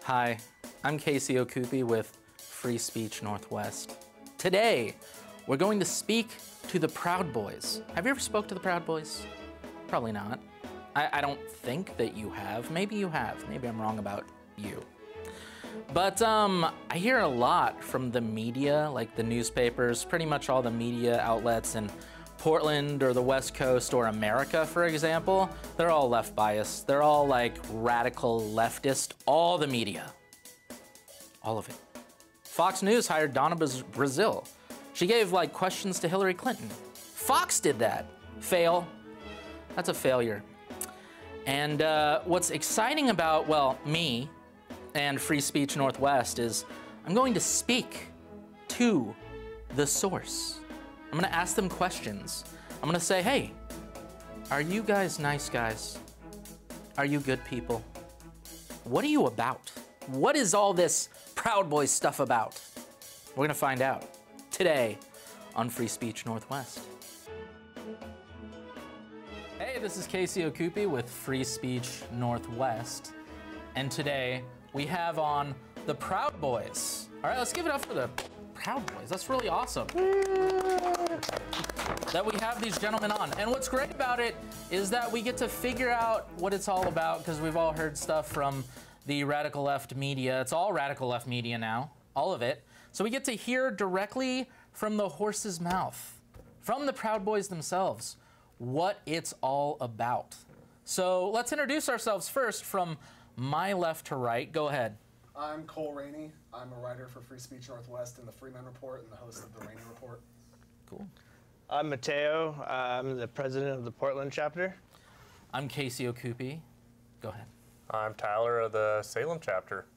Hi, I'm Casey Okupi with Free Speech Northwest. Today, we're going to speak to the Proud Boys. Have you ever spoke to the Proud Boys? Probably not. I don't think that you have. Maybe you have. Maybe I'm wrong about you. But I hear a lot from the media, like the newspapers, pretty much all the media outlets in Portland or the West Coast or America, for example. They're all left biased. They're all like radical leftist, all the media. All of it. Fox News hired Donna Brazile. She gave like questions to Hillary Clinton. Fox did that. Fail. That's a failure. And what's exciting about, well, me and Free Speech Northwest is I'm going to speak to the source. I'm gonna ask them questions. I'm gonna say, hey, are you guys nice guys? Are you good people? What are you about? What is all this Proud Boys stuff about? We're gonna find out today on Free Speech Northwest. Hey, this is Casey Okupi with Free Speech Northwest. And today we have on the Proud Boys. All right, let's give it up for the Proud Boys. That's really awesome that we have these gentlemen on. And what's great about it is that we get to figure out what it's all about, because we've all heard stuff from the radical left media. It's all radical left media now, all of it. So we get to hear directly from the horse's mouth, from the Proud Boys themselves, what it's all about. So let's introduce ourselves first from my left to right. Go ahead. I'm Cole Rainey. I'm a writer for Free Speech Northwest and the Freeman Report and the host of the Rainey Report. Cool. I'm Mateo. I'm the president of the Portland chapter. I'm Casey Okupi. Go ahead. I'm Tyler of the Salem chapter.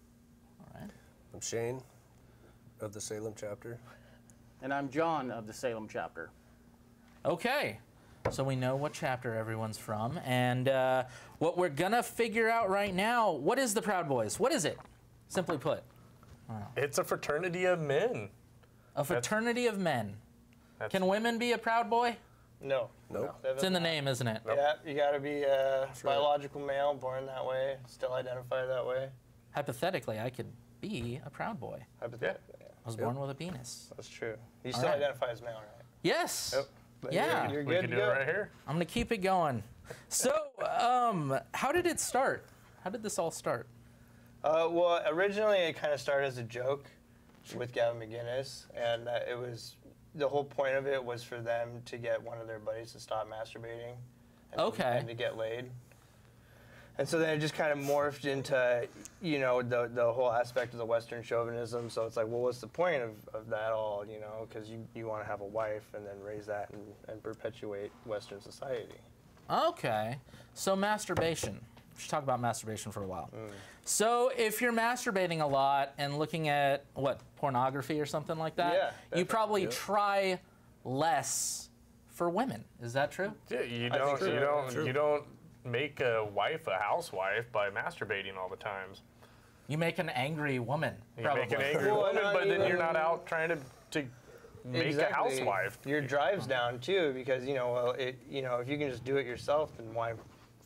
All right. I'm Shane of the Salem chapter. And I'm John of the Salem chapter. Okay. So we know what chapter everyone's from, and what we're gonna figure out right now, what is the Proud Boys? What is it? Simply put. It's a fraternity of men. A fraternity of men. Can women be a Proud Boy? No. Nope. It's in the name, isn't it? Nope. Yeah, you gotta be a biological male, born that way, still identify that way. Hypothetically, I could be a Proud Boy. Hypothetically, yeah. I was born with a penis. That's true. You still right. identify as male, right? Yes. Yep. But Yeah. You're We good can to do it go. right here. I'm gonna keep it going. So, how did it start? How did this all start? Well, originally it kind of started as a joke with Gavin McInnes, and it was, the whole point of it was for them to get one of their buddies to stop masturbating and to get laid. And so then it just kind of morphed into, you know, the whole aspect of the Western chauvinism. So it's like, well, what's the point of that all, you know, because you want to have a wife and then raise that and perpetuate Western society. Okay, so masturbation. We should talk about masturbation for a while. So if you're masturbating a lot and looking at, what, pornography or something like that, Yeah, you probably try less for women. Is that true? Yeah, you don't make a wife a housewife by masturbating all the times. You make an angry woman, You probably. make an angry Well, woman, not but then even- you're not out trying to make a housewife. Your drive's down too, because you know, well, if you can just do it yourself, then why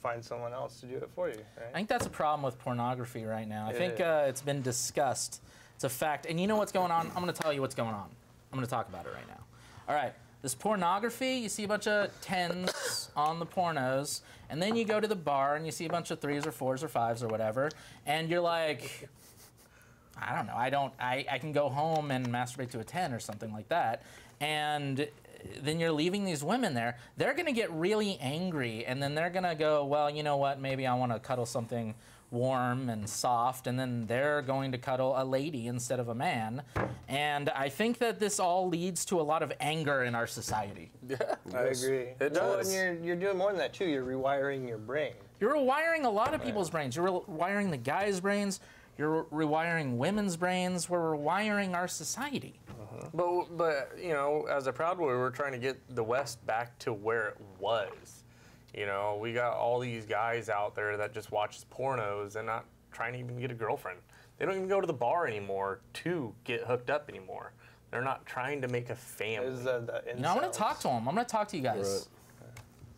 find someone else to do it for you, I right? think that's a problem with pornography right now. I It think is. it's been discussed. It's a fact. And you know what's going on? I'm going to tell you what's going on. I'm going to talk about it right now. All right. This pornography, you see a bunch of 10s on the pornos, and then you go to the bar and you see a bunch of 3s or 4s or 5s or whatever, and you're like, I don't know, I can go home and masturbate to a 10 or something like that. And then you're leaving these women there. They're gonna get really angry, and then they're gonna go, well, you know what, maybe I wanna cuddle something warm and soft, and then they're going to cuddle a lady instead of a man. And I think that this all leads to a lot of anger in our society. Yeah, I agree. It Well, does. and you're doing more than that too. You're rewiring your brain. You're rewiring a lot of people's brains. You're rewiring the guys' brains. You're rewiring women's brains. We're rewiring our society. But you know, as a Proud Boy, we're trying to get the West back to where it was. You know, we got all these guys out there that just watches pornos and not trying to even get a girlfriend. They don't even go to the bar anymore to get hooked up anymore. They're not trying to make a family. Is the You know, I'm gonna incels. talk to them. I'm gonna talk to you guys.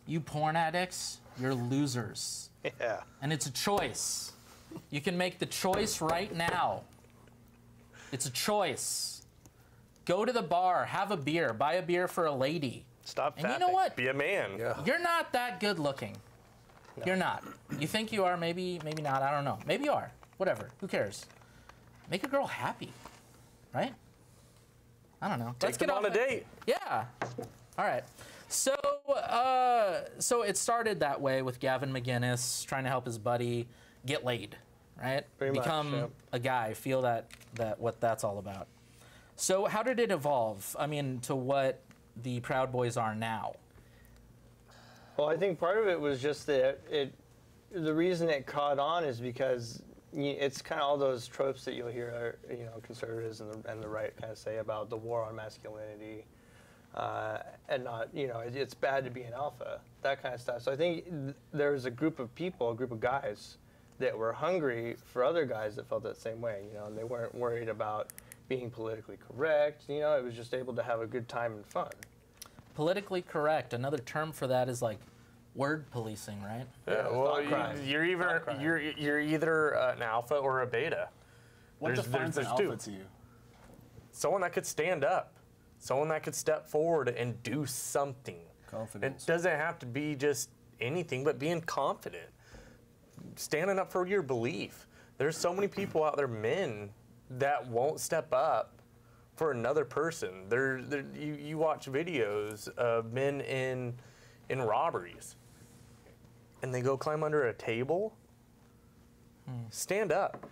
You porn addicts, you're losers. Yeah. And it's a choice. You can make the choice right now. It's a choice. Go to the bar, have a beer, buy a beer for a lady. Stop And you fapping. know what? Be a man. Yeah. You're not that good looking. You're not. You think you are, maybe not, I don't know. Maybe you are. Whatever. Who cares? Make a girl happy, right? I don't know. Take them on a date. Yeah. All right. So, so it started that way with Gavin McInnes trying to help his buddy get laid, right? Pretty much, Become yep. a guy, feel that what that's all about. So how did it evolve? I mean, to what the Proud Boys are now? Well, I think part of it was just that the reason it caught on is because it's kind of all those tropes that you'll hear, conservatives and the right kind of say about the war on masculinity, and not, it's bad to be an alpha, that kind of stuff. So I think there was a group of people, a group of guys that were hungry for other guys that felt that same way, and they weren't worried about being politically correct. It was just able to have a good time and fun. Politically correct. Another term for that is like word policing, right? Yeah, well, thought crime. you're either an alpha or a beta. What defines an two. alpha to you? Someone that could stand up, someone that could step forward and do something. Confidence. It doesn't have to be just anything, but being confident, standing up for your belief. There's so many people out there, men, that won't step up for another person. You watch videos of men in robberies, and they go climb under a table. Stand up.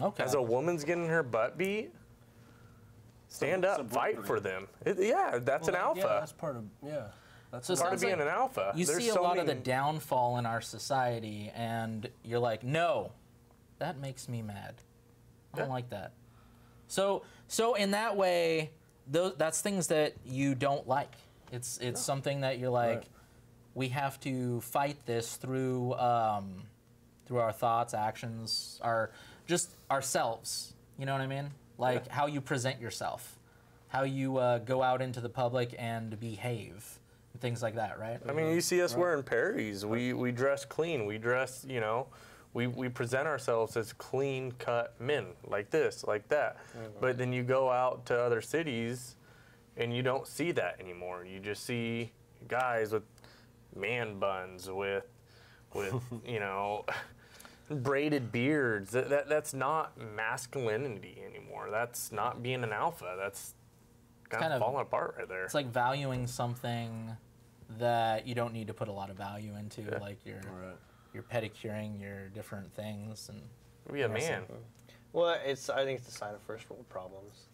Okay. As a woman's getting her butt beat, stand up, fight for them. That's an alpha. Yeah, that's part of, That's So it part of sounds being like an alpha. You There's see a so lot of many- the downfall in our society, and you're like, no, that makes me mad. I don't Yeah. like that. So in that way, that's things that you don't like. It's something that you're like, Right. we have to fight this through our thoughts, actions, just ourselves. You know what I mean? Like how you present yourself, how you go out into the public and behave, and things like that, right? I mean, you see us wearing Perry's. We dress clean. We dress, we present ourselves as clean-cut men, like this, like that. But then you go out to other cities, and you don't see that anymore. You just see guys with man buns, with braided beards. That's not masculinity anymore. That's not being an alpha. That's kind kind of of- falling apart right there. It's like valuing something that you don't need to put a lot of value into, like your pedicuring, your different things, and Be a man. Well, I think it's a sign of first world problems.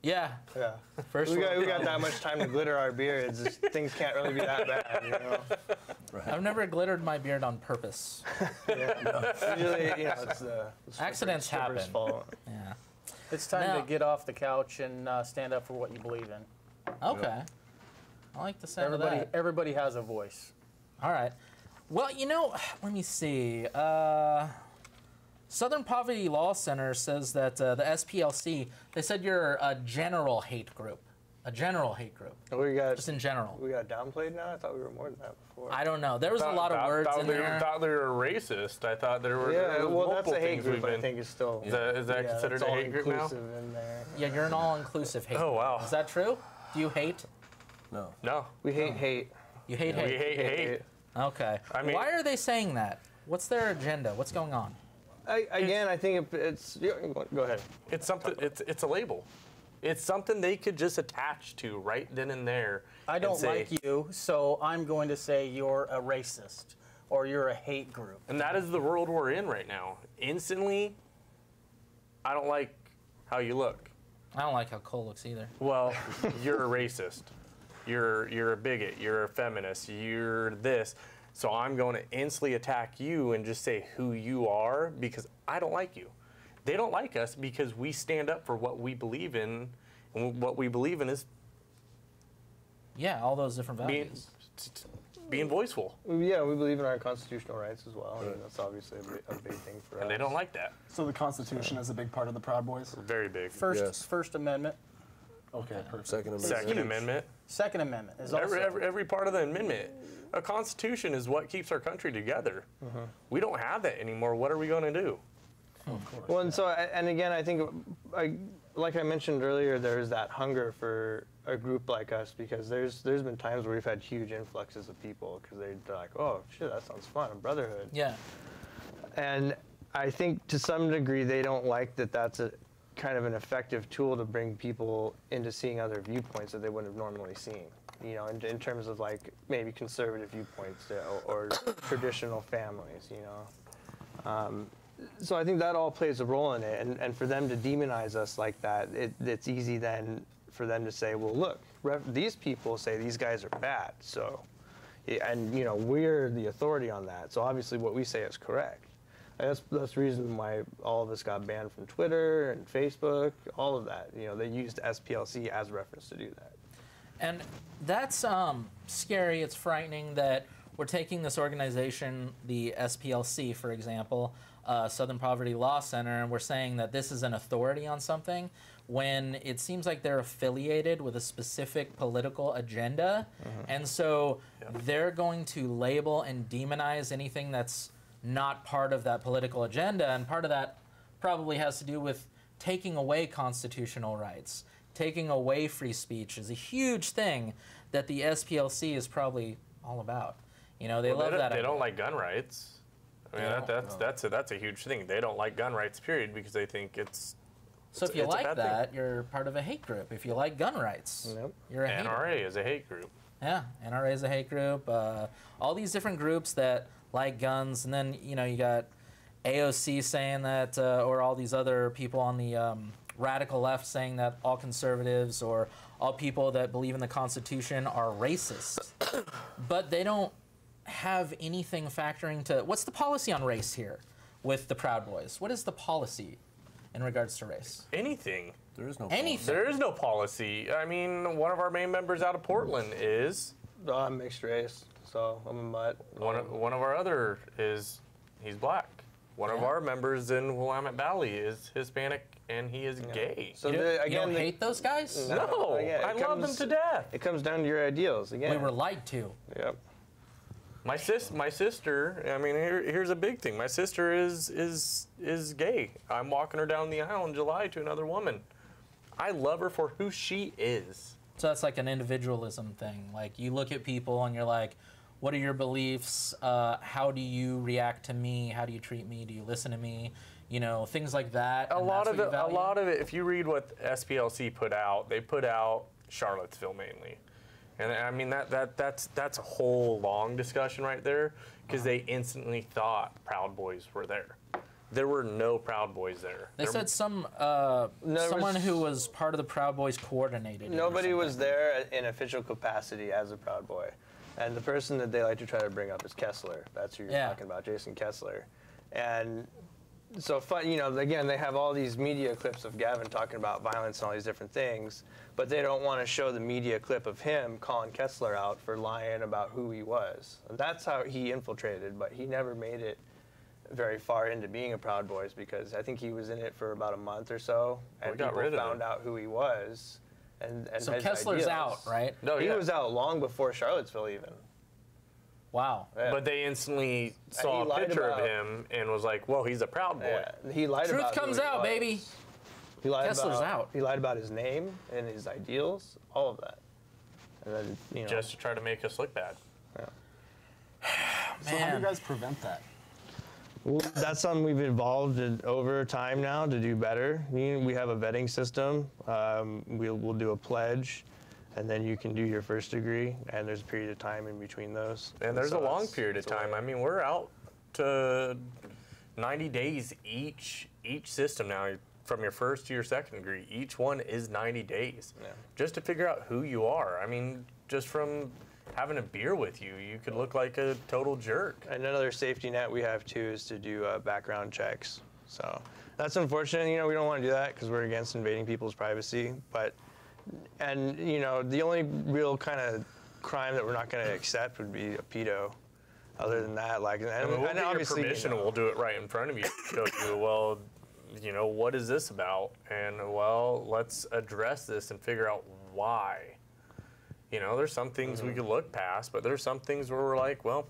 yeah. Yeah. First we world got that much time to glitter our beards. Things can't really be that bad, I've never glittered my beard on purpose. Usually, it's the Accidents stripper's happen. fault. Yeah. It's time Now- to get off the couch and stand up for what you believe in. Okay. I like the sound of that. Everybody has a voice. All right. Well, let me see. Southern Poverty Law Center says that the SPLC, they said you're a general hate group. A general hate group. We got Just in general. downplayed now. I thought we were more than that before. I don't know. There was a lot of words in there. Thought they were racist. I thought there were Yeah, well, that's multiple a hate things group. we've I been. think is still. Is that considered that's a hate group now? all-inclusive in there. Yeah, you're an all-inclusive hate Oh, group. wow. Is that true? Do you hate? No. No, We hate hate. You hate we hate? hate. Okay. I mean- Why are they saying that? What's their agenda? What's going on? I think it's. Go ahead. It's something. It's a label. It's something they could just attach to right then and there. I and don't say, like you, so I'm going to say you're a racist or you're a hate group. And that is the world we're in right now. Instantly, I don't like how you look. I don't like how Cole looks either. Well, you're a racist. You're a bigot. You're a feminist. You're this. So I'm going to instantly attack you and just say who you are because I don't like you. They don't like us because we stand up for what we believe in, and what we believe in is Yeah, all those different being values. being voiceful, Yeah, we believe in our constitutional rights as well, and that's obviously a big thing for us. and they don't like that. So the Constitution is a big part of the Proud Boys? Very big. First Amendment, Okay, perfect. Second Amendment. Second huge. Amendment. Second Amendment is also. Every part of the amendment. A constitution is what keeps our country together. We don't have that anymore. What are we going to do? Of course. Well, and so, and again, I think, like I mentioned earlier, there's that hunger for a group like us, because there's been times where we've had huge influxes of people because they're like, oh shit, that sounds fun, a brotherhood. Yeah. And I think to some degree they don't like that that's a kind of an effective tool to bring people into seeing other viewpoints that they wouldn't have normally seen. You know, in terms of like maybe conservative viewpoints or traditional families, you know. So I think that all plays a role in it, and for them to demonize us like that, it's easy then for them to say, well, look, these people say these guys are bad, so, and you know, we're the authority on that, so obviously what we say is correct. And that's the reason why all of us got banned from Twitter and Facebook, all of that. You know, they used SPLC as reference to do that. And that's scary. It's frightening that we're taking this organization, the SPLC, for example, Southern Poverty Law Center, and we're saying that this is an authority on something when it seems like they're affiliated with a specific political agenda. And so they're going to label and demonize anything that's not part of that political agenda. And part of that probably has to do with taking away constitutional rights. Taking away free speech is a huge thing that the SPLC is probably all about. You know, they love that. They idea. don't like gun rights. I mean, that's a huge thing. They don't like gun rights, period, because they think it's. So if you it's a like bad that, thing. you're part of a hate group. If you like gun rights, Yep. you're a hater. NRA is a hate group. Yeah, NRA is a hate group. All these different groups that like guns, and then you know you got AOC saying that, or all these other people on the radical left saying that all conservatives or all people that believe in the Constitution are racist. But they don't have anything factoring to what's the policy on race here with the Proud Boys? What is the policy in regards to race? Anything. There is no Anything. There is no policy. I mean, one of our main members out of Portland is. I'm mixed race, so I'm a mutt. One of our other is, he's black. One of our members in Willamette Valley is Hispanic, and he is gay. So You again, don't hate those guys? No, again, it I love them comes- to death. It comes down to your ideals again. We were lied to. Yep. My sister. I mean, here's a big thing. My sister is gay. I'm walking her down the aisle in July to another woman. I love her for who she is. So that's like an individualism thing. Like you look at people and you're like, what are your beliefs? How do you react to me? How do you treat me? Do you listen to me? You know, things like that. A and lot that's of what you it. A value? lot of it. If you read what SPLC put out, they put out Charlottesville mainly, and I mean that's a whole long discussion right there because they instantly thought Proud Boys were there. There were no Proud Boys there. They said someone was- who was part of the Proud Boys coordinated it or Nobody was something. there in official capacity as a Proud Boy. And the person that they like to try to bring up is Kessler. That's who you're Yeah. talking about, Jason Kessler. And so, you know, again, they have all these media clips of Gavin talking about violence and all these different things, but they don't want to show the media clip of him calling Kessler out for lying about who he was. And that's how he infiltrated, but he never made it very far into being a Proud Boys because I think he was in it for about a month or so, and got people rid of found him. out who he was. And So his Kessler's ideas. out, right? No, He yeah. was out long before Charlottesville even. Wow. Yeah. But they instantly saw he a lied picture of about- him and was like, "Well, he's a Proud Boy." Yeah, he lied Truth about who comes he out, was. baby. He lied Kessler's about, out. He lied about his name and his ideals, all of that. And then, you know, Just to try to make us look bad. So how do Man. you guys prevent that? well, that's something we've evolved over time now to do better. We have a vetting system. We'll do a pledge, and then you can do your first degree, and there's a period of time in between those. And there's So a long that's- period of that's time. why- I mean, we're out to 90 days each system now. From your first to your second degree, each one is 90 days. Yeah. Just to figure out who you are. I mean, just from having a beer with you, you could look like a total jerk. And another safety net we have too is to do background checks. So that's unfortunate. You know, we don't want to do that because we're against invading people's privacy. And you know, the only real kind of crime that we're not going to accept would be a pedo. Other than that, like, and, I mean, we'll and get your obviously, permission you and know, we'll do it right in front of you. Show you, well, you know, what is this about? And, well, let's address this and figure out why. You know, there's some things we could look past, but there's some things where we're like, well,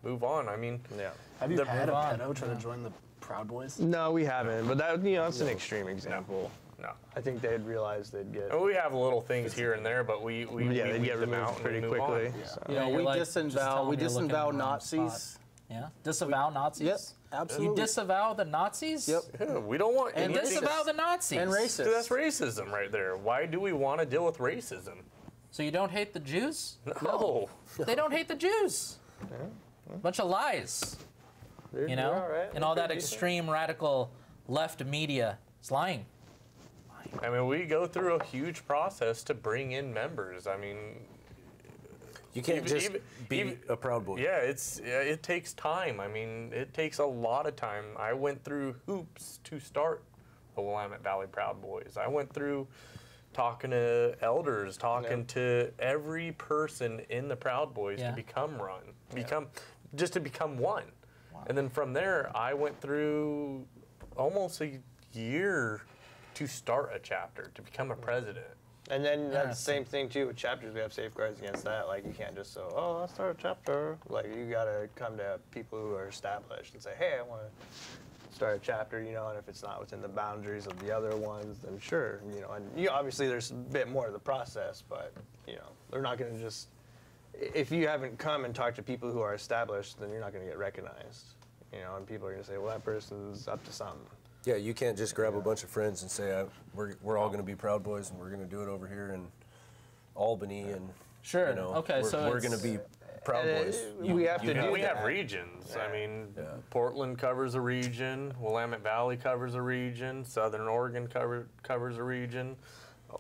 move on. I mean, yeah. Have you The- had a Move on. pedo try to join the Proud Boys? No, we haven't. But that, that's an extreme example. No. I think they'd realize they'd get. And we have little things here and there, but we they'd weed get them removed out and pretty move quickly. on. So. You know, you're we like, just tell disavow 'em you're looking in disavow the wrong Nazis. spot. Yeah, disavow Nazis. Yep, absolutely. You disavow the Nazis. Yep. Yeah, we don't want And anything disavow the Nazis. And racist. So that's racism right there. Why do we want to deal with racism? So you don't hate the Jews? No. They don't hate the Jews. Bunch of lies. You know, all right. and all that Pretty decent. extreme radical left media is lying. I mean, we go through a huge process to bring in members. I mean, You can't Even- just even- be even- a Proud Boy. yeah, it takes time. I mean, it takes a lot of time. I went through hoops to start the Willamette Valley Proud Boys. I went through talking to elders, talking to every person in the Proud Boys Yeah. to become one. And then from there, I went through almost a year to start a chapter, to become a president. And then that's the Interesting. same thing too with chapters. We have safeguards against that. Like you can't just say, "Oh, let's start a chapter." Like you gotta come to people who are established and say, "Hey, I want to start a chapter." And if it's not within the boundaries of the other ones, then sure. And obviously there's a bit more to the process, but they're not gonna just. If you haven't come and talked to people who are established, then you're not gonna get recognized. And people are gonna say, "Well, that person's up to something." Yeah, you can't just grab a bunch of friends and say, we're all going to be Proud Boys and we're going to do it over here in Albany and Sure. you know, Okay, we're, so we're it's- going to be Proud Boys. we have to do We that. have regions. I mean, Yeah. Portland covers a region, Willamette Valley covers a region, Southern Oregon covers a region,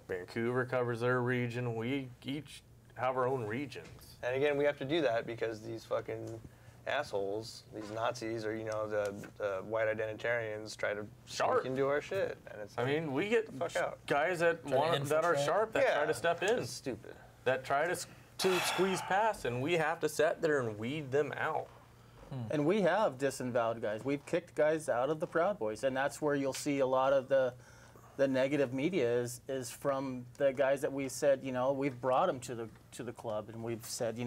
Vancouver covers their region. We each have our own regions. And again, we have to do that because these fucking assholes, these Nazis, or the white identitarians, try to Sharp. sneak into our shit. And it's I mean, we get fuck out. guys that to want that are infiltrate. sharp that try to step in, It's stupid. that try to squeeze past, and we have to sit there and weed them out. And we have disavowed guys. We've kicked guys out of the Proud Boys, and that's where you'll see a lot of the negative media is from the guys that we said, we've brought them to the club, and we've said,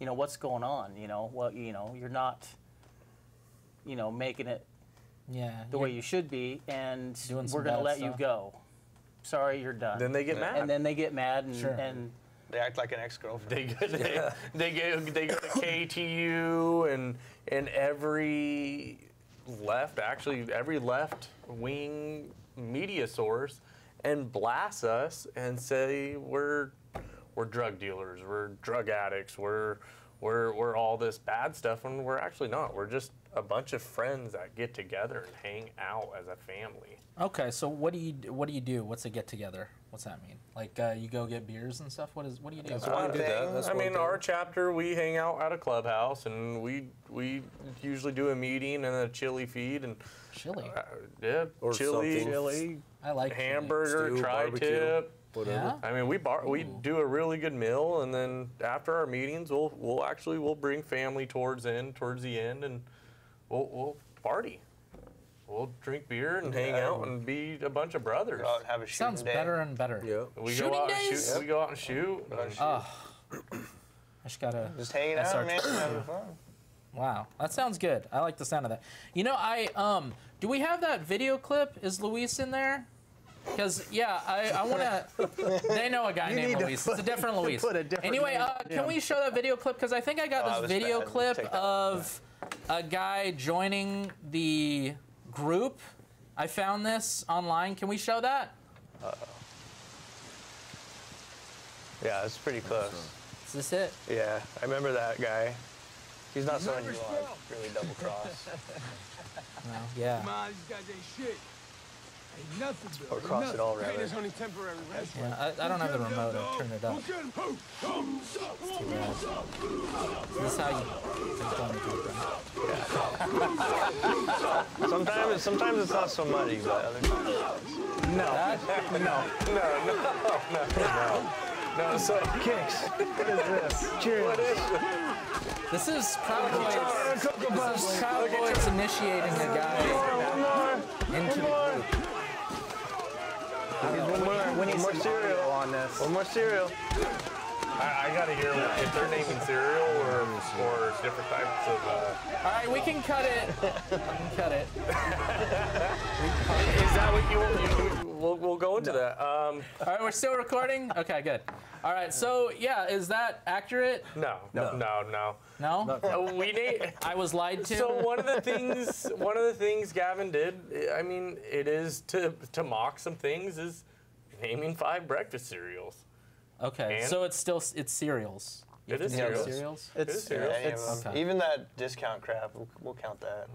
what's going on? You're not, making it Yeah. the way you should be, and Doing some we're going to bad let you stuff. go. Sorry, you're done. Then they get mad. and then they get mad, and, Sure. and They act like an ex-girlfriend. They go to KTU and every left wing media source and blast us and say we're drug dealers, we're drug addicts, we're all this bad stuff, when we're actually not. We're just a bunch of friends that get together and hang out as a family. Okay, so what do you do? What's a get together? What's that mean? Like you go get beers and stuff? What do you do? That's Why one do that? thing. That's I one mean, thing. our chapter, we hang out at a clubhouse, and we usually do a meeting and a chili feed, and Chili. yeah, Or chili, something. Chili. I like chili. hamburger, Stew, barbecue. tri-tip. Whatever. Yeah? I mean, we do a really good meal, and then after our meetings, we'll bring family towards the end, and we'll party. We'll drink beer and hang out and be a bunch of brothers. Go out and have a shooting Sounds day. better and better. Yeah. We Shooting go out days? and shoot. We go out and shoot. and- Oh, I just gotta. Just hanging That's out, our- man, having fun. Wow, that sounds good. I like the sound of that. Do we have that video clip? Is Luis in there? Because I want to. They know a guy named need to Luis. It's a different Luis. put a different Anyway, name. can we show that video clip? Because I think I got Oh, this it was video bad. clip Take that. of a guy joining the group. I found this online. Can we show that? Yeah, it's pretty close. Is this it? Yeah, I remember that guy. He's not someone you want to really double cross. No. Yeah. Come on, these guys ain't shit. Ain't nothing, Bill. Or cross it all, rather. Pain is only temporary, right? Yeah, I don't have the remote. I'll turn it up. This is how you. Sometimes it's not so muddy, but other times. No, so Kicks. What is this? Cheers. This is Proud Boys. This is Proud Boys initiating a guy into the group. We need One more some cereal audio on this. One more cereal. I gotta hear if they're naming cereal or different types of. All right, we can cut it. We can cut it. Is that what you? We'll go into that. All right, we're still recording? Okay, good. All right, so yeah, is that accurate? No. No? We need. I was lied to? So one of the things Gavin did, I mean, it is to mock some things, is naming 5 breakfast cereals. Okay, And? so it's cereals. You It have is to name cereals. cereals? It is cereal. Any of them. Okay. Even that discount crap, we'll count that.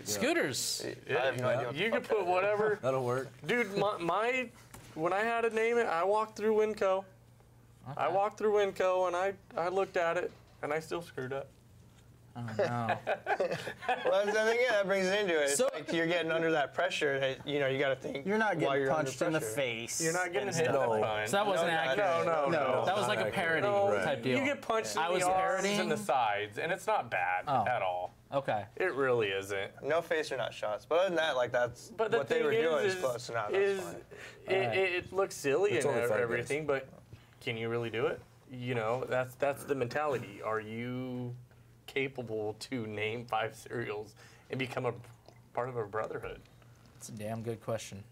Scooters. I have no idea what the You fuck can put that is. whatever. That'll work. Dude, my when I had to name it, I walked through Winco. I Okay. walked through Winco and I looked at it and I still screwed up. Oh, no. Well, that's the thing. Yeah, that brings it into it. It's So- like you're getting under that pressure. That, you got to think. You're not while getting you're under punched in the pressure. face. You're not getting and hit. stuff. No. That's fine. So that wasn't No, not accurate. accurate. That was like a Not parody accurate. type deal. You get punched I in was the arms parodying. and the sides, and it's not bad Oh. at all. Okay. It really isn't. No face or not shots. But other than that, like that's But the what they thing were doing is, is close enough. is That's fine. it looks silly It's and only 5 days. everything, but can you really do it? That's the mentality. Are you capable to name 5 cereals and become a part of a brotherhood? That's a damn good question.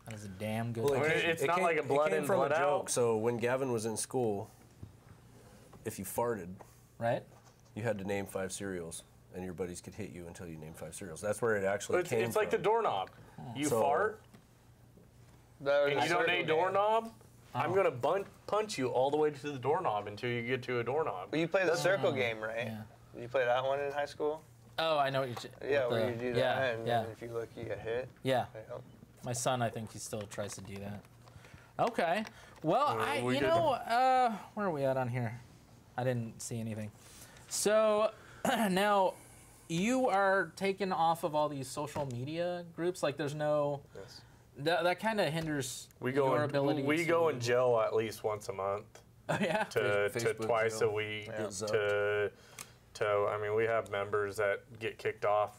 That is a damn good Well, I mean, question. it's not like a blood it came in, from blood a joke. out. So when Gavin was in school, if you farted, Right? you had to name 5 cereals, and your buddies could hit you until you named 5 cereals. That's where it actually It's, came it's like the from. doorknob. You So- fart That was and a you don't circle name game. doorknob. I'm gonna punch you all the way to the doorknob until you get to a doorknob. Well, you play the circle game, right? Yeah. Did you play that one in high school? Oh, I know what you're Yeah, where you do that, Yeah, and yeah, then if you look, you get hit. yeah. Yep. My son, I think he still tries to do that. Okay. Well, we you did know, where are we at on here? I didn't see anything. So now you are taken off of all these social media groups. Like, there's no. Yes. That kind of hinders We go your ability. we to, go in jail at least once a month. Oh, yeah. to Facebook twice jail. a week Yeah. to I mean, we have members that get kicked off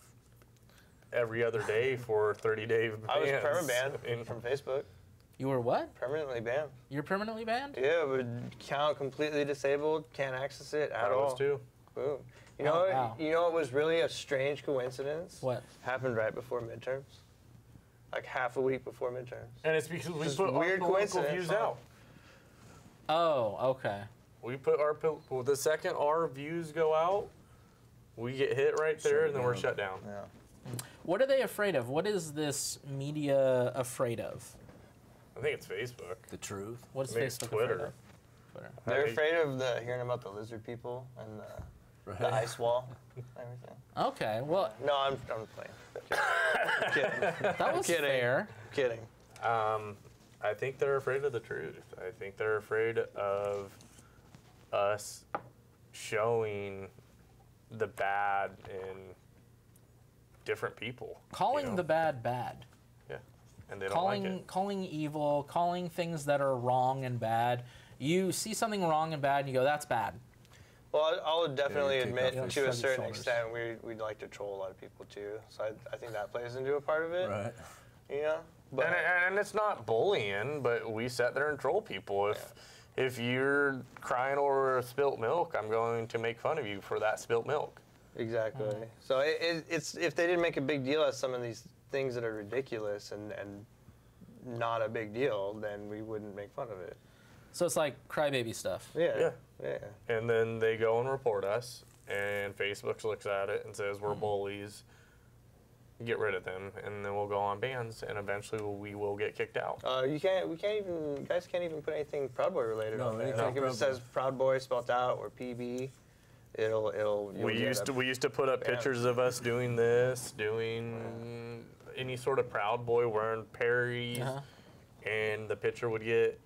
every other day for 30-day bans. I was perma-banned in- from Facebook. You were what? Permanently banned. You're permanently banned? Yeah, but account completely disabled. Can't access it at I all. was too. Boom. You Oh, know, wow. you know what was really a strange coincidence? What? Happened right before midterms. Like half a week before midterms. And it's because we Just put weird our political coincidence, views huh? out. Oh, okay. We put well, the second our views go out, we get hit right there, and then we're shut down. Yeah. What are they afraid of? What is this media afraid of? I think it's Facebook. The truth. What is I think it's Facebook Twitter. afraid of? Twitter. They're I think- afraid of hearing about the lizard people and the ice wall, everything. Okay, well, No, I'm playing. Kidding. that was kidding. fair. Kidding. I think they're afraid of the truth. I think they're afraid of us showing the bad in different people. Calling you know? the bad bad. Yeah, and they don't like it. Calling evil, calling things that are wrong and bad. You see something wrong and bad, and you go, "That's bad." Well, I'll definitely you take admit that to a shrug your certain shoulders. extent we'd like to troll a lot of people too. So I think that plays into a part of it. Right. You know? But And it's not bullying, but we sit there and troll people. If you're crying over spilt milk, I'm going to make fun of you for that spilt milk. exactly. So it's if they didn't make a big deal out of some of these things that are ridiculous and not a big deal, then we wouldn't make fun of it. So it's like crybaby stuff. Yeah. And then they go and report us, and Facebook looks at it and says we're bullies. Get rid of them, and then we'll go on bans, and eventually we will get kicked out. You guys can't even put anything Proud Boy related No, on there. anything Like if Proud it says Proud Boy spelled out or PB, you'll We get used to put up ban. pictures of us doing this, doing any sort of Proud Boy wearing Perry's, and the picture would get.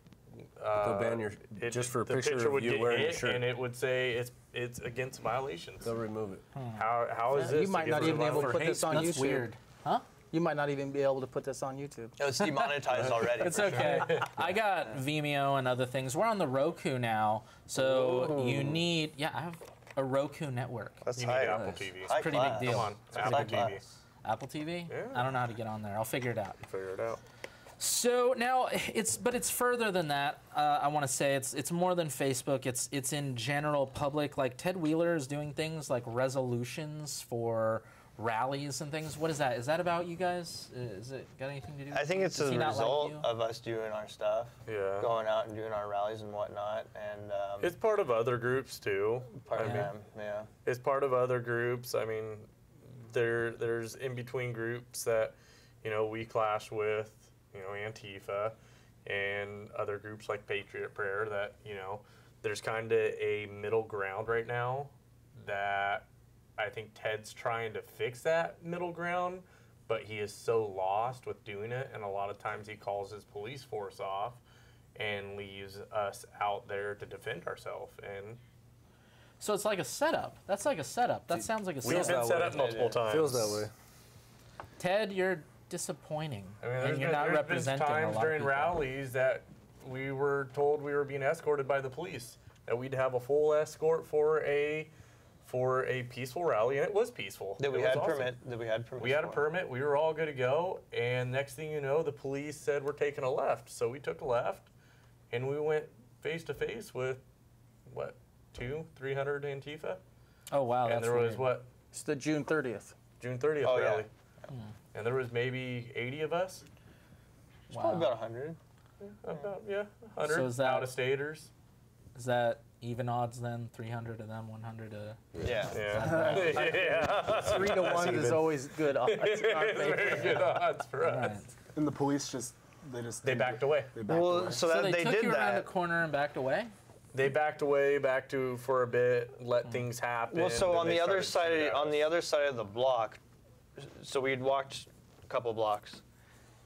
They'll ban your just for a the picture of would you get wearing a hit, shirt. and it would say it's against violations. They'll remove it. How is You this? might not against even be able to violation? put Hate this on speech. YouTube. That's weird. Huh? You might not even be able to put this on YouTube. It's demonetized already. It's okay. I got Vimeo and other things. We're on the Roku now, so you need. Yeah, I have a Roku network. That's You need high. Apple TV. High pretty class. big deal. Come on, That's Apple high TV. class. Apple TV? Yeah. I don't know how to get on there. I'll figure it out. Figure it out. So now it's further than that. I want to say it's more than Facebook. It's in general public. Like Ted Wheeler is doing things like resolutions for rallies and things. What is that? Is that about you guys? Is it got anything to do with I think you? it's Does a he not like result you? of us doing our stuff. Yeah. Going out and doing our rallies and whatnot, and It's part of other groups too. part of yeah. them, yeah. It's part of other groups. I mean, there's in between groups that, we clash with, Antifa, and other groups like Patriot Prayer that, there's kind of a middle ground right now that I think Ted's trying to fix that middle ground, but he is so lost with doing it, and a lot of times he calls his police force off and leaves us out there to defend ourselves. And So it's like a setup. That's like a setup. That sounds like a we've setup. been set up multiple times. Feels that way. Ted, you're disappointing. I mean, and you're not there's representing been a times lot during of people. rallies that we were told we were being escorted by the police, that we'd have a full escort for a peaceful rally, and it was peaceful. That we It was had awesome. permit. That we had permit. We had a permit. We were all good to go, and next thing you know, the police said we're taking a left. So we took a left, and we went face to face with what, 200-300 Antifa, Oh wow, and that's there was weird. what, It's the June 30th. June 30th Oh, yeah. rally, and there was maybe 80 of us. It's probably about 100. About 100 So is that- out of staters. Is that even odds then? 300 to them, 100 to. Yeah. Yeah. Yeah. 3 to 1 is always good odds. in our It's favor. very good odds for us. Right. And the police they They backed away. They backed Well, away. so So that they they took did you around the that. corner and backed away. They backed away, back to for a bit, let things happen. Well, so then on they the other started shooting side, at on us. the other side of the block, so we'd walked a couple blocks,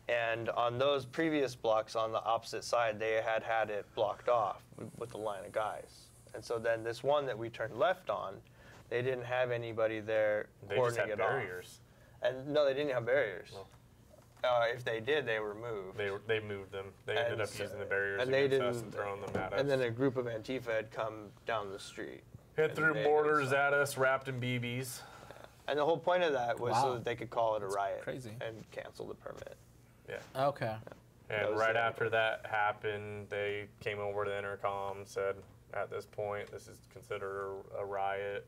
and on those previous blocks on the opposite side, they had it blocked off with a line of guys. And so then this one that we turned left on, they didn't have anybody there They just cordoning had it off. barriers. And no, they didn't have barriers. If they did, they were moved. They moved them. They ended And up so- using the barriers and they against us didn't- and throwing them at us. And then a group of Antifa had come down the street. hit and through they- mortars at us, wrapped in BBs. And the whole point of that was Wow. so that they could call it a riot crazy. and cancel the permit. Okay. That And was right the- after that happened, they came over to the intercom, said, at this point, this is considered a riot.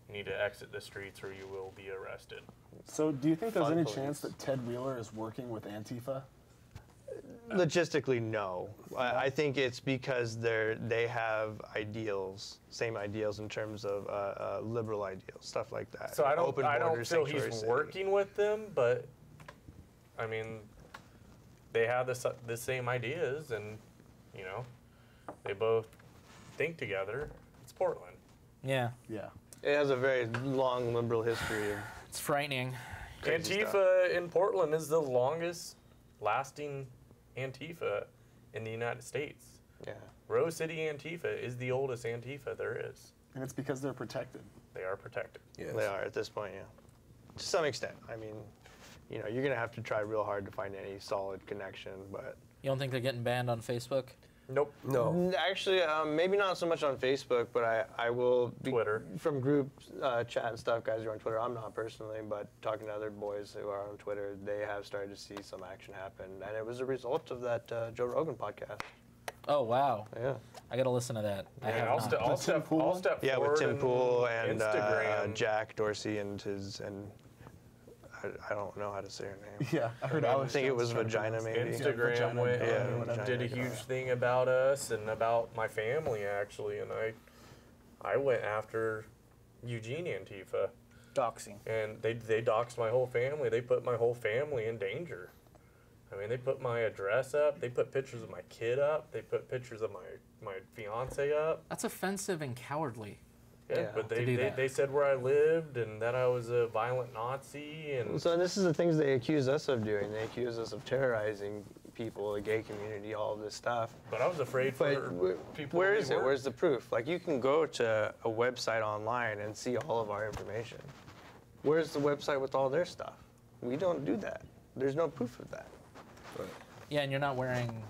You need to exit the streets or you will be arrested. So, do you think there's Fun any police. chance that Ted Wheeler is working with Antifa? Logistically, no. I think it's because they have ideals, same ideals in terms of liberal ideals, stuff like that. So I don't Open feel borders, he's sanctuary city. working with them, but I mean, they have the same ideas, and they both think together. It's Portland. Yeah. Yeah. It has a very long liberal history of It's frightening. crazy Antifa in Portland is the longest lasting Antifa in the United States. yeah. Rose City Antifa is the oldest Antifa there is. And it's because they're protected. They are protected. Yes. They are at this point, yeah. To some extent. I mean, you're going to have to try real hard to find any solid connection, but You don't think they're getting banned on Facebook? Nope. No. actually, maybe not so much on Facebook, but I will be Twitter. from group chat and stuff. Guys who are on Twitter. I'm not personally, but talking to other boys who are on Twitter, they have started to see some action happen, and it was a result of that Joe Rogan podcast. Oh wow. Yeah. I gotta listen to that. I And have I'll, not. st- I'll, Tim step, Pool? I'll step Yeah, forward. with Tim Pool and Instagram. Jack Dorsey and I don't know how to say her name. Yeah, I heard I Alex think it Jones was trying to vagina, pronounce maybe. Yeah, Instagram vagina, went yeah, and vagina, did a yeah. huge thing about us and about my family actually, and I went after Eugene Antifa, Doxing. and they doxed my whole family. They put my whole family in danger. I mean, they put my address up. They put pictures of my kid up. They put pictures of my fiance up. That's offensive and cowardly. Yeah, but to do they, that. they said where I lived and that I was a violent Nazi and So this is the things they accuse us of doing. They accuse us of terrorizing people, the gay community, all of this stuff. but I was afraid But for people. where we is it? weren't. Where's the proof? Like, you can go to a website online and see all of our information. Where's the website with all their stuff? We don't do that. There's no proof of that. Yeah, and you're not wearing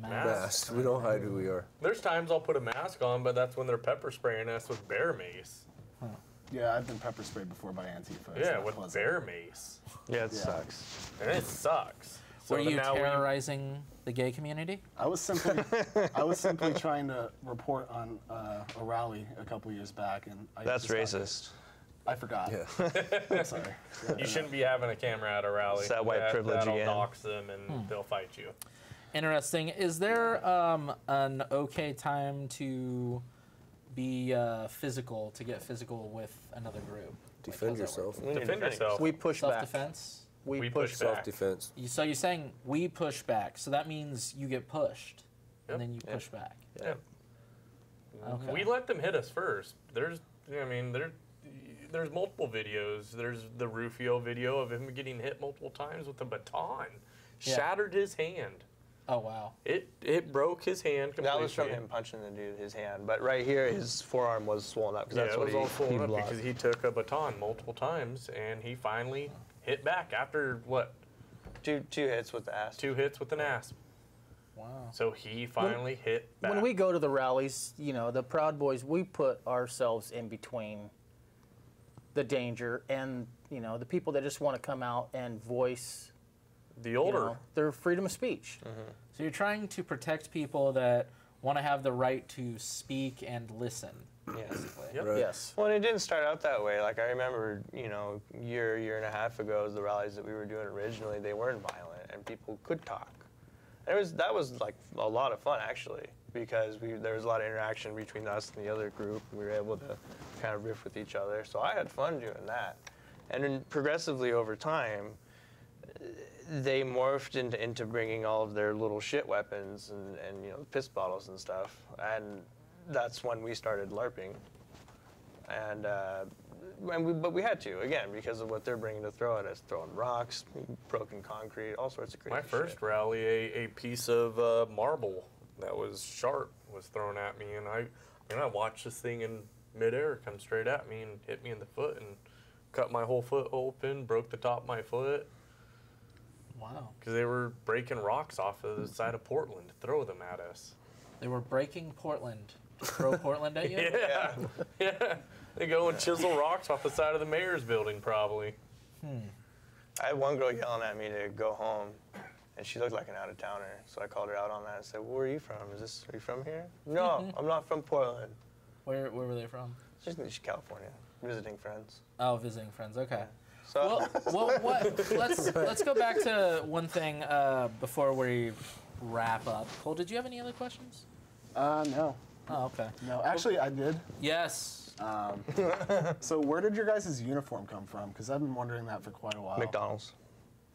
masks. Masked. We don't hide who we are. There's times I'll put a mask on, but that's when they're pepper spraying us with bear mace. Yeah, I've been pepper sprayed before by Antifa. It's Yeah, not with pleasant. bear mace. Yeah, it Yeah. sucks. And it sucks. Were you now terrorizing the gay community? I was simply trying to report on a rally a couple years back, and I That's just got- racist. I forgot. Yeah. I'm sorry. You shouldn't be having a camera at a rally. It's that white privilege that'll again. dox them and they'll fight you. Interesting. Is there an okay time to be physical, to get physical with another group? Defend Like, how's that work? yourself. Defend yourself. We push back. Self-defense? We push push back. back. Self-defense. So you're saying we push back, so that means you get pushed, Yep. and then you push back. Yeah. Okay. We let them hit us first. There's multiple videos. There's the Rufio video of him getting hit multiple times with a baton. Yeah. Shattered his hand. Oh, wow. It broke his hand completely. That was from him punching the dude his hand, but right here his forearm was swollen up because Yeah, that's it what was all swollen up blocked. because he took a baton multiple times and he finally hit back after what? Two hits with the ass. 2 hits with an asp. Wow. So he finally hit back. When we go to the rallies, you know, the Proud Boys, we put ourselves in between the danger and, you know, the people that just want to come out and voice the you older. know, their freedom of speech. So you're trying to protect people that want to have the right to speak and listen, basically. Yep. Right. Yes. Well, and it didn't start out that way. Like I remember, you know, year and a half ago, the rallies that we were doing originally, they weren't violent and people could talk. And that was like a lot of fun actually, because there was a lot of interaction between us and the other group. We were able to kind of riff with each other. So I had fun doing that. And then progressively over time, they morphed into bringing all of their little shit weapons and you know, piss bottles and stuff. And that's when we started LARPing. But we had to, again, because of what they're bringing to throw at us, throwing rocks, broken concrete, all sorts of crazy My first shit. rally, a piece of marble that was sharp was thrown at me, and I watched this thing in midair come straight at me and hit me in the foot and cut my whole foot open, broke the top of my foot Wow. because they were breaking rocks off of the side of Portland to throw them at us. They were breaking Portland to throw Portland at you? Yeah, yeah. They go and chisel rocks off the side of the mayor's building, probably. I had one girl yelling at me to go home, and she looked like an out-of-towner. So I called her out on that and said, "Where are you from? Are you from here?" "No, I'm not from Portland." Where were they from? She's California, visiting friends. Oh, visiting friends. Okay. So Well, let's go back to one thing before we wrap up. Cole, did you have any other questions? No. Oh, okay. No, actually, I did. Yes. So where did your guys' uniform come from? Because I've been wondering that for quite a while. McDonald's.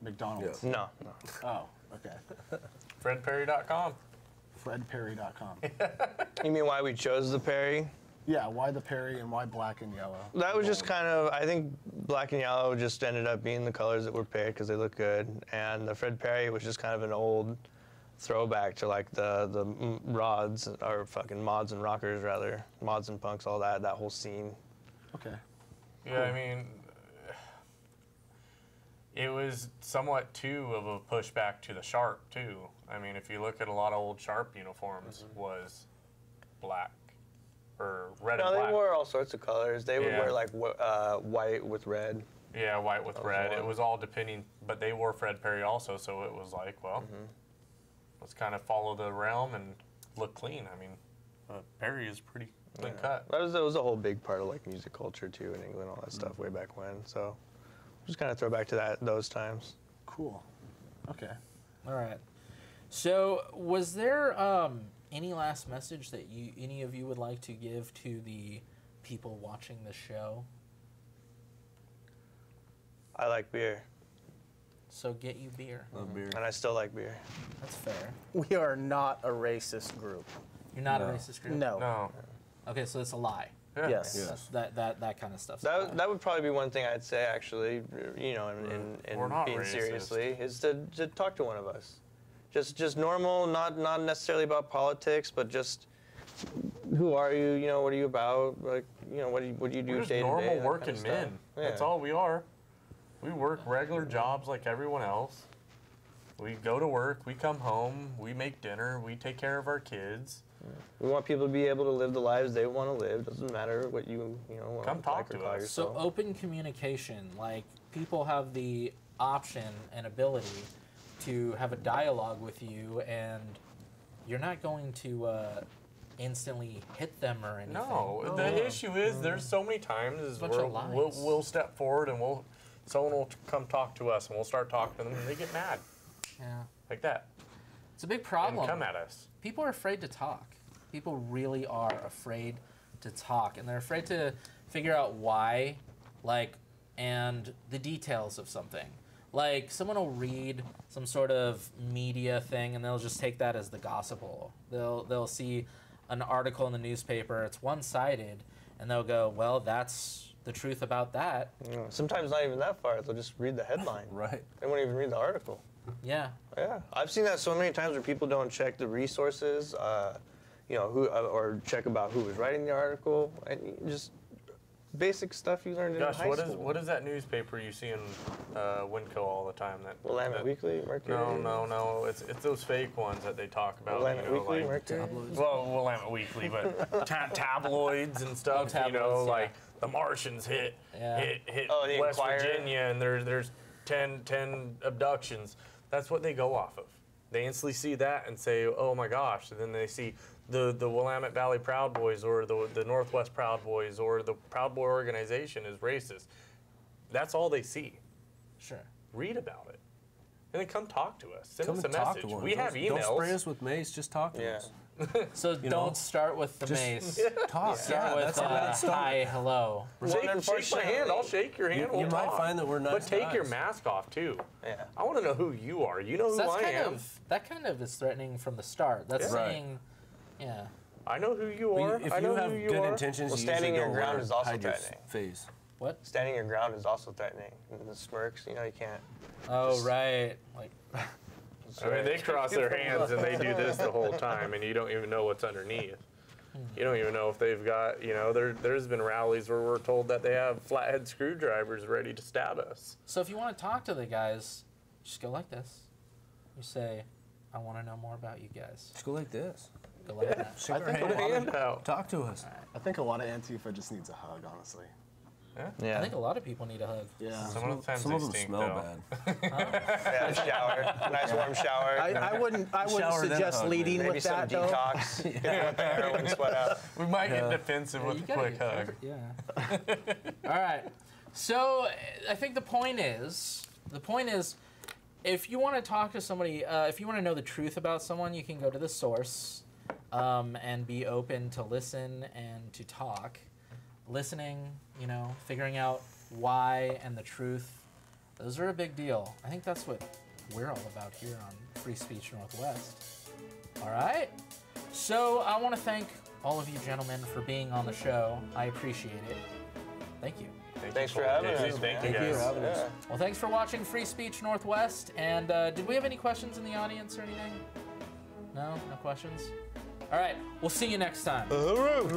McDonald's. No. Oh, okay. FredPerry.com. FredPerry.com. You mean why we chose the Perry? Yeah, why the Perry and why black and yellow? That was just kind of, I think black and yellow just ended up being the colors that were paired because they look good. And the Fred Perry was just kind of an old throwback to like the rods, or fucking mods and rockers rather. Mods and punks, all that whole scene. Okay. Yeah, I mean, it was somewhat too of a pushback to the Sharp too. I mean, if you look at a lot of old Sharp uniforms, was black or red No, and black. they wore all sorts of colors. They would Yeah. wear like white with red. Yeah, white with That was red. one. It was all depending, but they wore Fred Perry also, so it was like, well, let's kind of follow the realm and look clean. I mean, Perry is pretty clean cut. That was a whole big part of like music culture too in England, all that stuff way back when. So just kind of throw back to those times. Cool. Okay. All right. So, was there any last message that any of you would like to give to the people watching the show? I like beer, So get you beer. Love beer. and I still like beer. That's fair. We are not a racist group. You're not a racist group? No. No. Okay, so it's a lie. Yeah. Yes. Yes. That kind of stuff. That would probably be one thing I'd say actually, you know, in We're not being racist. seriously, is to talk to one of us. Just normal, not necessarily about politics, but just who are you? You know, what are you about? Like, you know, what do you do We're just day to day? normal that kind of working stuff. men. That's Yeah. all we are. We work regular jobs like everyone else. We go to work, we come home, we make dinner, we take care of our kids. We want people to be able to live the lives they want to live. Doesn't matter what you know. Want Come talk like or to call us. yourself. So open communication, like people have the option and ability to have a dialogue with you, and you're not going to instantly hit them or anything. No, the issue is there's so many times is Bunch where of lies. we'll step forward and someone will come talk to us and we'll start talking to them and they get mad Yeah. like that It's a big and problem. come at us. People are afraid to talk. People really are afraid to talk, and they're afraid to figure out why, and the details of something. Like, someone will read some sort of media thing, and they'll just take that as the gospel. They'll see an article in the newspaper, it's one-sided, and they'll go, well, that's the truth about that. Sometimes not even that far. They'll just read the headline. Right. They won't even read the article. Yeah. Yeah, I've seen that so many times where people don't check the resources, or check about who was writing the article, and just basic stuff you learned in Gosh, high school. what is that newspaper you see in Winco all the time? Willamette Weekly, Mercury? No. It's those fake ones that they talk about. Willamette Weekly, Mercury? Well, Willamette Weekly, but tabloids and stuff. tabloids, yeah. Like the Martians hit the West Inquirer. Virginia, and there's 10 abductions. That's what they go off of. They instantly see that and say, oh my gosh, and then they see the Willamette Valley Proud Boys or the Northwest Proud Boys or the Proud Boy organization is racist. That's all they see. Sure. Read about it. And then come talk to us. Send Come us a and talk message. to us. We have emails. Don't spray us with mace. Just talk to us. So know, don't start with the just- mace. Talk. Start with that's how it started. hi, hello. Shake my hand. I'll shake your hand. You we'll might talk. find that we're nice But take your guys. mask off too. Yeah. I want to know who you are. You know who So I am. that kind of is threatening from the start. That's Yeah. Right. saying, yeah. I know who you Well, are. if I know you have who you good are. intentions, Well, you standing usually your go ground where is also hide your threatening. face. What? Standing your ground is also threatening. And the smirks, you can't. Oh, right. Like, I mean, they cross their hands and they do this the whole time, and you don't even know what's underneath. You don't even know if they've got, there's been rallies where we're told that they have flathead screwdrivers ready to stab us. so if you want to talk to the guys, just go like this. You say, I want to know more about you guys. Just go like this. Go like that. Shake our think hand. a lot Hand out. Talk to us. I think a lot of Antifa just needs a hug, honestly. Yeah. I think a lot of people need a hug. Yeah. Some of the times Some they of them stink, smell though. bad. Yeah, a shower. A nice warm shower. I wouldn't Shower, then a suggest hug, leading Maybe with some that though. detox. Get the heroin sweat out. We might get defensive with You a gotta quick get hug. Yeah. All right. So I think the point is, if you want to talk to somebody, if you want to know the truth about someone, you can go to the source and be open to listen and to talk. Listening, figuring out why and the truth, those are a big deal. I think that's what we're all about here on Free Speech Northwest. All right. So I want to thank all of you gentlemen for being on the show. I appreciate it. Thank you. Thanks for having us. Thank man. you guys. for having us. Yeah. Well, thanks for watching Free Speech Northwest. And did we have any questions in the audience or anything? No? No questions? All right. We'll see you next time. Hooroo.